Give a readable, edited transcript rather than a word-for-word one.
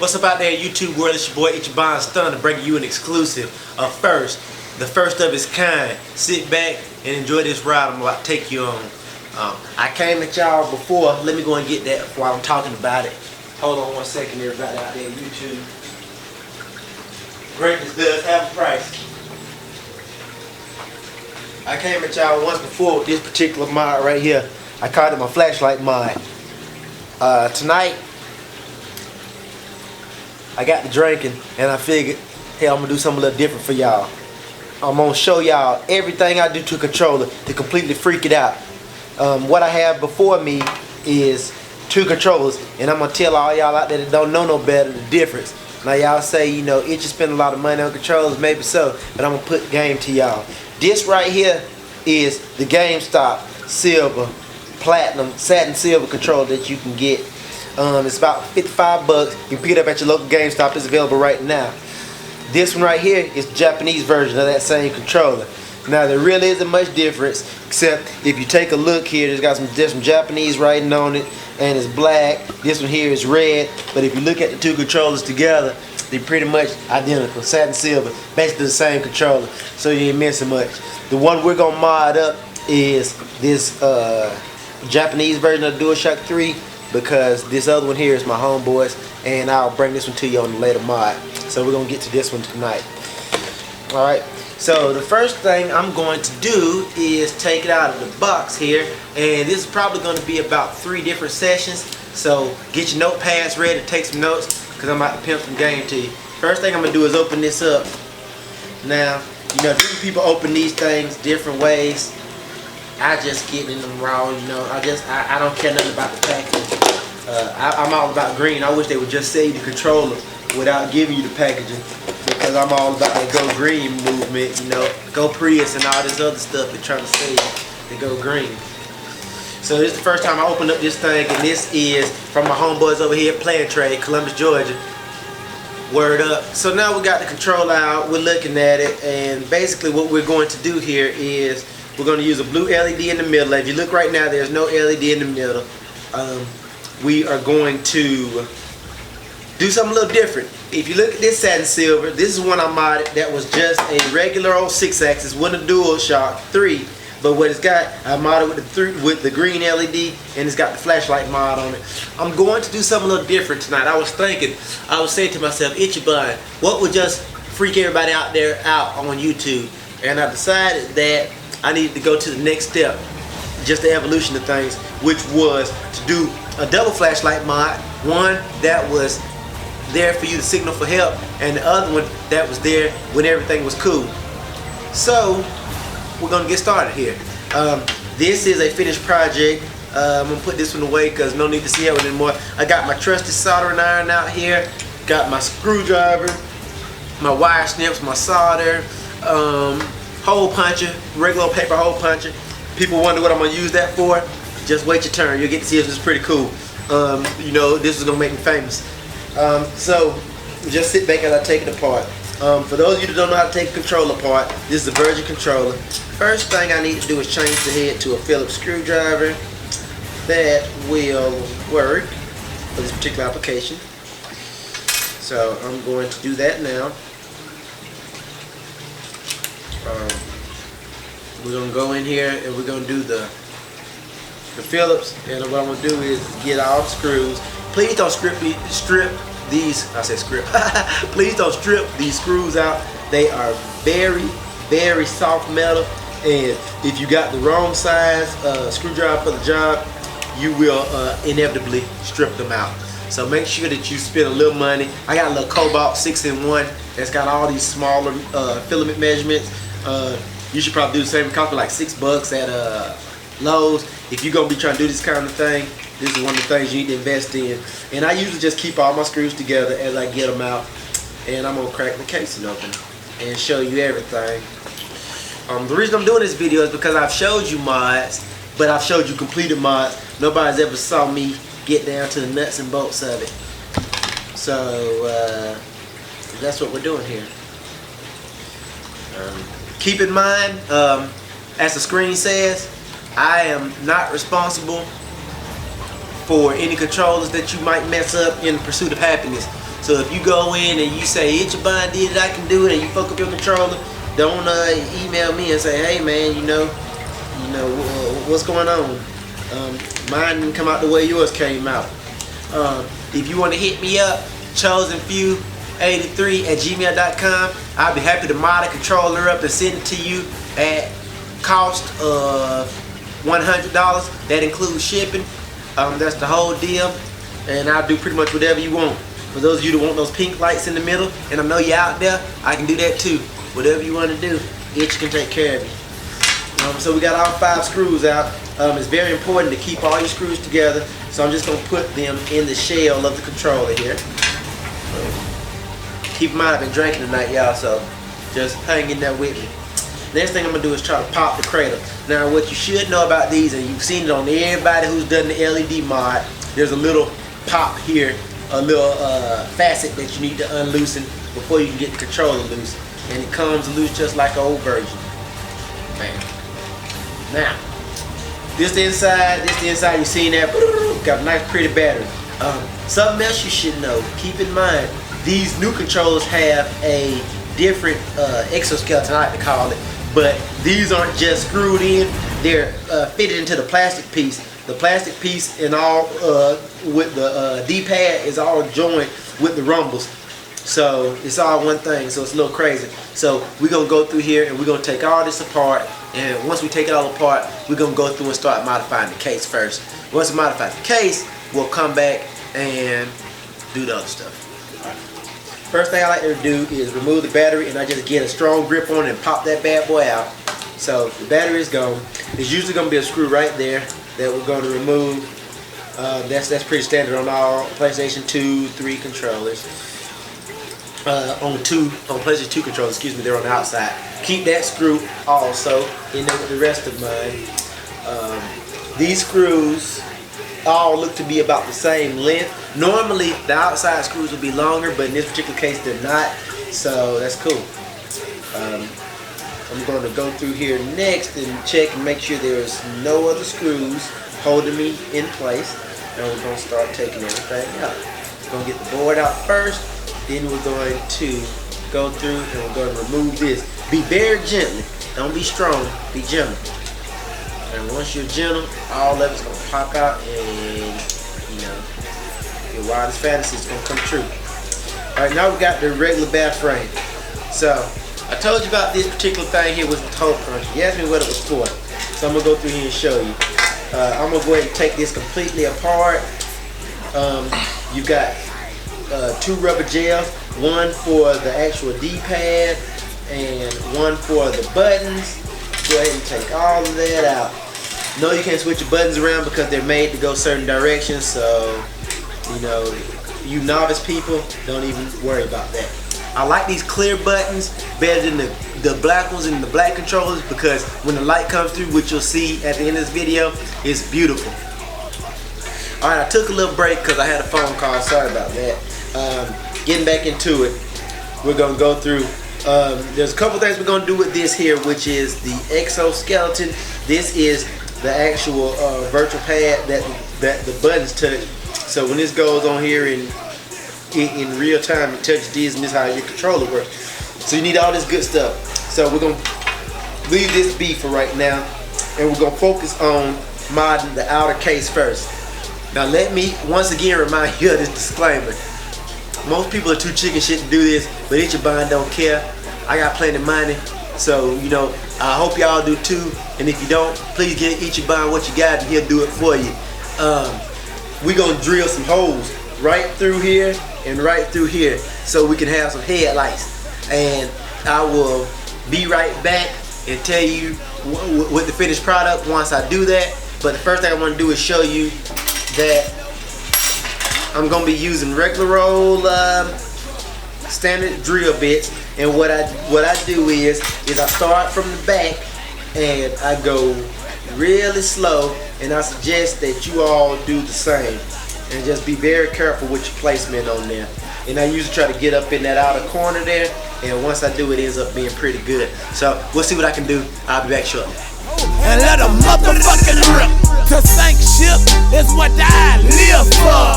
What's up out there in YouTube world? It's your boy Ichiban Stunner bringing you an exclusive of the first of its kind. Sit back and enjoy this ride I'm about to take you on. I came at y'all before. Let me go and get that while I'm talking about it. Hold on one second, everybody out there in YouTube. Greatness does have a price. I came at y'all once before with this particular mod right here. I called it my flashlight mod. Tonight, I got to drinking and I figured, hey, I'm gonna do something a little different for y'all. I'm gonna show y'all everything I do to a controller to completely freak it out. What I have before me is two controllers, and I'm gonna tell all y'all out there that don't know no better the difference. Now y'all say, you know, it should spend a lot of money on controllers, maybe so, but I'm gonna put game to y'all. This right here is the GameStop Silver Platinum Satin Silver controller that you can get. It's about 55 bucks. You can pick it up at your local GameStop. It's available right now. This one right here is the Japanese version of that same controller. Now there really isn't much difference, except if you take a look here, there's some Japanese writing on it, and it's black. This one here is red. But if you look at the two controllers together, they're pretty much identical. Satin silver, basically the same controller, so you ain't missing much. The one we're gonna mod up is this Japanese version of DualShock 3, because this other one here is my homeboy's, and I'll bring this one to you on the later mod. So we're gonna get to this one tonight. Alright, so the first thing I'm going to do is take it out of the box here, and this is probably going to be about 3 different sessions. So get your notepads ready to take some notes, because I'm about to pimp some game to you. First thing I'm gonna do is open this up. Now, you know, different people open these things different ways. I just get in them raw, you know. I don't care nothing about the packaging. I'm all about green. I wish they would just sell you the controller without giving you the packaging, because I'm all about the go green movement, you know. Go Prius and all this other stuff they're trying to sell you. They go green. So this is the first time I opened up this thing, and this is from my homeboys over here at Play and Trade, Columbus, Georgia. Word up. So now we got the controller out, we're looking at it, and basically what we're going to do here is we're going to use a blue LED in the middle. If you look right now, there's no LED in the middle. We are going to do something a little different. If you look at this satin silver, this is one I modded that was just a regular old 6-axis, wasn't a DualShock 3. But what it's got, I modded with the green LED, and it's got the flashlight mod on it. I'm going to do something a little different tonight. I was saying to myself, Ichiban, what would just freak everybody out there out on YouTube? And I decided that I needed to go to the next step, just the evolution of things, which was to do a double flashlight mod. One that was there for you to signal for help, and the other one that was there when everything was cool. So we're gonna get started here. This is a finished project. I'm gonna put this one away because no need to see it anymore. I got my trusty soldering iron out here, got my screwdriver, my wire snips, my solder, hole puncher, regular paper hole puncher. People wonder what I'm gonna use that for. Just wait your turn. You'll get to see this. It's pretty cool. You know, this is gonna make me famous. So just sit back as I take it apart. For those of you that don't know how to take a controller apart, this is a Virgin controller. First thing I need to do is change the head to a Phillips screwdriver. That will work for this particular application. So I'm going to do that now. We're going to go in here and we're going to do the Phillips, and what I'm going to do is get all the screws. Please don't strip these, I said strip. Please don't strip these screws out. They are very, very soft metal, and if you got the wrong size screwdriver for the job, you will inevitably strip them out. So make sure that you spend a little money. I got a little Cobalt 6-in-1 that's got all these smaller filament measurements. You should probably do the same. It costs me like $6 at Lowe's. If you're gonna be trying to do this kind of thing, this is one of the things you need to invest in. And I usually just keep all my screws together as I get them out. And I'm gonna crack the casing open and show you everything. The reason I'm doing this video is because I've showed you mods, but I've showed you completed mods. Nobody's ever saw me get down to the nuts and bolts of it. So that's what we're doing here. Keep in mind, as the screen says, I am not responsible for any controllers that you might mess up in the pursuit of happiness. So if you go in and you say Ichiban did it, I can do it, and you fuck up your controller, don't email me and say, hey man, what's going on? Mine didn't come out the way yours came out. If you want to hit me up, chosenfew83@gmail.com. I'll be happy to mod a controller up and send it to you at cost of $100. That includes shipping. That's the whole deal, and I'll do pretty much whatever you want. For those of you that want those pink lights in the middle, and I know you're out there, I can do that too. Whatever you want to do, Itch can take care of you. So we got all 5 screws out. It's very important to keep all your screws together, so I'm just going to put them in the shell of the controller here. Keep in mind, I've been drinking tonight, y'all, so just hang in there with me. Next thing I'm going to do is try to pop the cradle. Now, what you should know about these, and you've seen it on everybody who's done the LED mod, there's a little pop here, a little facet that you need to unloosen before you can get the controller loose. And it comes loose just like an old version. Bam. Now, this the inside, you seen that, got a nice pretty battery. Something else you should know, keep in mind, these new controllers have a different exoskeleton, I like to call it, but these aren't just screwed in, they're fitted into the plastic piece. The plastic piece and all with the D-pad is all joined with the rumbles. So it's all one thing, so it's a little crazy. So we're going to go through here and we're going to take all this apart, and once we take it all apart, we're going to go through and start modifying the case first. Once we modify the case, we'll come back and do the other stuff. First thing I like to do is remove the battery, and I just get a strong grip on it and pop that bad boy out. So the battery is gone. There's usually going to be a screw right there that we're going to remove. That's pretty standard on all PlayStation 2, 3 controllers. On PlayStation 2 controllers, excuse me, they're on the outside. Keep that screw also in there with the rest of mine. These screws all look to be about the same length. Normally the outside screws will be longer, but in this particular case they're not, so that's cool. I'm going to go through here next and check and make sure there's no other screws holding me in place, and we're going to start taking everything out. We're going to get the board out first, then we're going to go through and we're going to remove this. Be very gently, don't be strong, be gentle. And once you're gentle, all of it's going to pop out, and your wildest fantasy is going to come true. Alright, now we got the regular bath frame. So, I told you about this particular thing here with the toe crunch. You asked me what it was for. So I'm going to go through here and show you. I'm going to go ahead and take this completely apart. You've got 2 rubber gels. One for the actual D-pad and one for the buttons. Go ahead and take all of that out. No, you can't switch your buttons around because they're made to go certain directions, so you novice people, don't even worry about that. I like these clear buttons better than the black ones in the black controllers, because when the light comes through, which you'll see at the end of this video, it's beautiful. Alright, I took a little break because I had a phone call, sorry about that. Getting back into it, we're going to go through. There's a couple things we're going to do with this here, which is the exoskeleton. This is the actual virtual pad that the buttons touch. So when this goes on here in real time, it touches this, and this is how your controller works. So you need all this good stuff. So we're going to leave this be for right now, and we're going to focus on modding the outer case first. Now let me once again remind you of this disclaimer. Most people are too chicken shit to do this, but Ichiban don't care. I got plenty of money, so I hope y'all do too. And if you don't, please get Ichiban what you got, and he'll do it for you. We're gonna drill some holes right through here and right through here, so we can have some headlights. And I will be right back and tell you with the finished product once I do that. But the first thing I want to do is show you that I'm gonna be using regular old standard drill bits, and what I do is I start from the back and I go really slow, and I suggest that you all do the same, and just be very careful with your placement on there. And I usually try to get up in that outer corner there, and once I do, it ends up being pretty good. So we'll see what I can do. I'll be back shortly. And let a motherfucking rip. To sink ship is what I live for.